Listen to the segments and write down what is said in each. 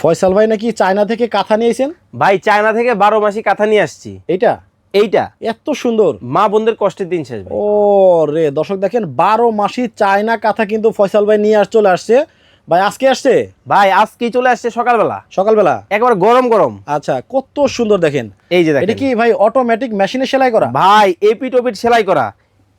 ফয়সাল ভাই নাকি চায়না থেকে কাঁথা নিয়েছেন? ভাই চায়না থেকে 12 মাসি কাঁথা নিয়ে আসছি। এইটা এত সুন্দর, মা বোনদের কষ্টের দিন শেষ ভাই। ও রে দর্শক দেখেন 12 মাসি চায়না কাঁথা কিন্তু ফয়সাল ভাই নিয়ে চলে আসছে। ভাই আজকে আসছে? ভাই আজকেই চলে আসছে সকালবেলা একবার গরম গরম। আচ্ছা, কত সুন্দর দেখেন। এই যে এটা দেখেন কি ভাই অটোমেটিক মেশিনে সেলাই করা? ভাই এপিট ওপিট সেলাই করা,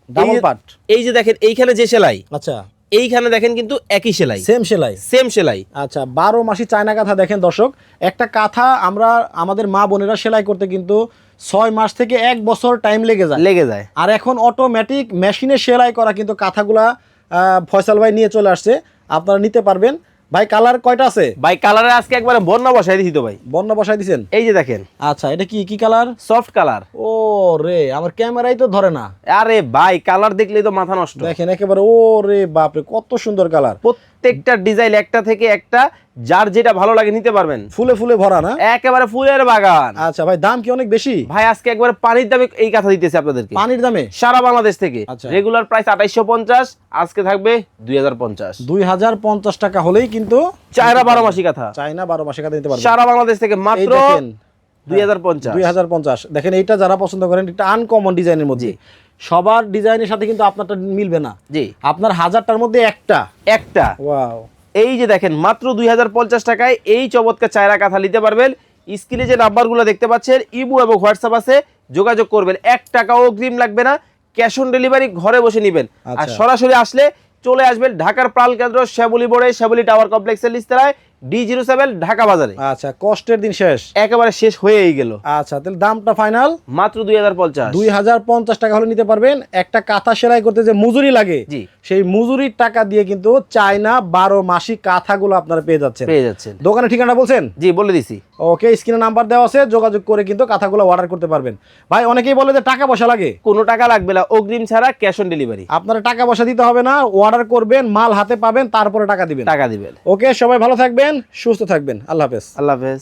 ডাবল পার্ট। এই যে দেখেন এইখানে যে সেলাই, আচ্ছা, এইখানে দেখেন কিন্তু একই সেলাই, সেম সেলাই। আচ্ছা 12 মাসি চায়না কাঁথা দেখেন দর্শক, একটা কাঁথা আমরা আমাদের মা বোনেরা সেলাই করতে কিন্তু 6 মাস থেকে 1 বছর টাইম লেগে যায়। আর এখন অটোমেটিক মেশিনে সেলাই করা কিন্তু কাঁথাগুলা ফয়সাল ভাই নিয়ে চলে আসছে, আপনারা নিতে পারবেন। ভাই কালার কয়টা আছে? ভাই কালারে আজকে একবারে বন্যা বসাই দিছি তো ভাই। বন্যা বসাই দিছেন? এই যে দেখেন। আচ্ছা, এটা কি কালার? Soft colour. ও রে, আমার ক্যামেরাই তো ধরে না। আরে ভাই কালার দেখলেই তো মাথা নষ্ট। দেখেন একেবারে, ও রে বাপরে, কত সুন্দর কালার। প্রত্যেকটা ডিজাইন একটা থেকে একটা, যার যেটা ভালো লাগে নিতে পারবেন। ফুলে ফুলে ভরা না? একেবারে ফুলের বাগান। আচ্ছা ভাই, দাম কি অনেক বেশি? ভাই আজকে একবারে পানির দামে এই কাঁথা দিতেছে আপনাদেরকে। পানির দামে সারা বাংলাদেশ থেকে। আচ্ছা। রেগুলার প্রাইস 2850, আজকে থাকবে 2050। 2050 টাকা হলেই কিন্তু চায়না 12 মাসি কাঁথা, চায়না 12 মাসি কাঁথা নিতে পারবেন সারা বাংলাদেশ থেকে মাত্র এই দেখেন 2050। 2050 দেখেন। এইটা যারা পছন্দ করেন, একটা আনকমন ডিজাইনের মধ্যে, সবার ডিজাইনের সাথে কিন্তু আপনারটা মিলবে না। জি, আপনার 1000টার মধ্যে একটা। ওয়াও, এই যে দেখেন মাত্র 2050 টাকায় এই চমৎকার চায়না কাঁথা নিতে পারবেন। স্ক্রিনে যে নাম্বারগুলো দেখতে পাচ্ছেন, ইমো এবং হোয়াটসঅ্যাপ আছে, যোগাযোগ করবেন। 1 টাকাও অগ্রিম লাগবে না, ক্যাশ অন ডেলিভারি, ঘরে বসে নেবেন। আর সরাসরি আসলে চলে আসবেন ঢাকার প্রাল কেন্দ্র শ্যামলী মোড়ে, শ্যামলী টাওয়ার কমপ্লেক্সের নিচতলায়, D07 ঢাকা বাজারে। আচ্ছা, কষ্টের দিন শেষ, একেবারে শেষ হয়েই গেল। আচ্ছা, তাহলে দামটা ফাইনাল মাত্র 2050। 2050 টাকা হলে নিতে পারবেন। একটা কাঁথা সেলাই করতে যে মজুরি লাগে, জি, সেই মজুরির টাকা দিয়ে কিন্তু চায়না 12 মাসি কাঁথাগুলো আপনারা পেয়ে যাচ্ছেন। দোকানের ঠিকানা বলছেন? জি বলে দিছি। ওকে, স্ক্রিনে নাম্বার দেওয়া আছে, যোগাযোগ করে কিন্তু কাঁথাগুলো অর্ডার করতে পারবেন। ভাই অনেকেই বলে যে টাকা পয়সা লাগে। কোনো টাকা লাগবে না, অগ্রিম ছাড়া ক্যাশ অন ডেলিভারি। আপনারা টাকা পয়সা দিতে হবে না, অর্ডার করবেন, মাল হাতে পাবেন, তারপরে টাকা দিবেন। দিবেন। ওকে, সবাই ভালো থাকবেন, সুস্থ থাকবেন। আল্লাহ হাফেজ। আল্লাহ হাফেজ।